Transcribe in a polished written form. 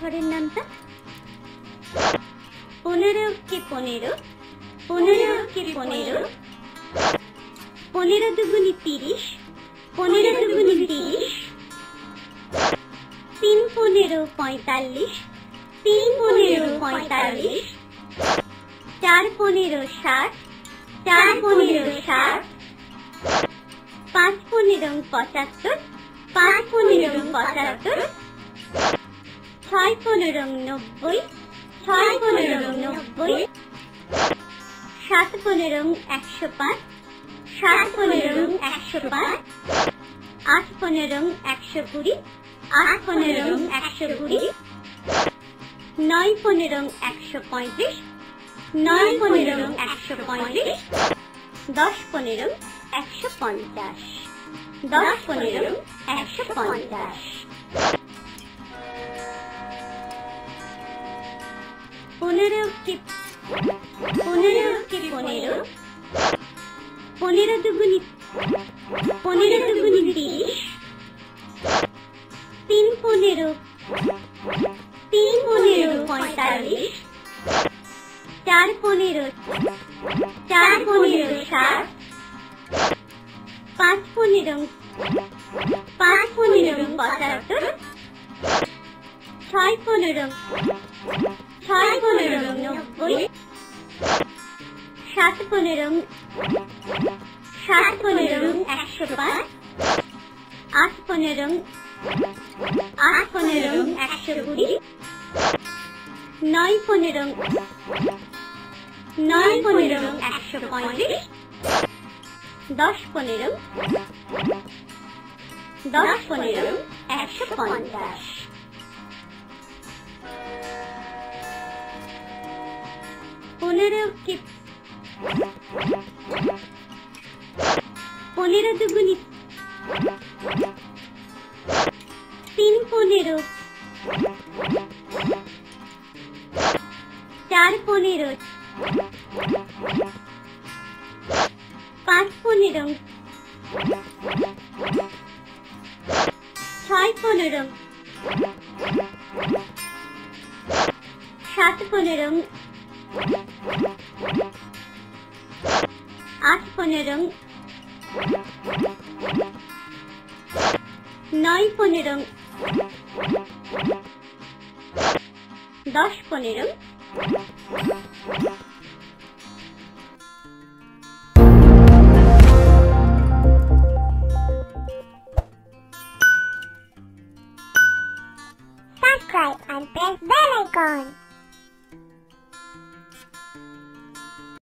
ঘরের নামটা? 15 কে 15, 15 কে 15, 15 দুগুনি 30, 15 দুগুনি 30, 3 15 45, 3 15 45, 4 15 60, 4 15 60, 5 15 75, 5 15 75, 6 15 90, 6 15 90, 7 15 105, 7 15 105, 8 15 120, 8 15 120, 9 15 135, 9 15 135, 10 15 150, 10 15 150। 15 কে 15, 15 দুগুনি 15 দুগুনি 30, 3 15, 3 15 45, 4 15, 4 15 60, 5 15, 5 15 75, 6 15, 6 15 90, 7 15, 7 15 105, 8 15, 8 15 120, 9 15, 9 15 135, 10 15, 10 15 150। 15 কে 15 দুগুনি 3 15, 4 15, 5 15, 6 15, 7 15, 8 15, 9 15, 10 15। Subscribe and press bell icon.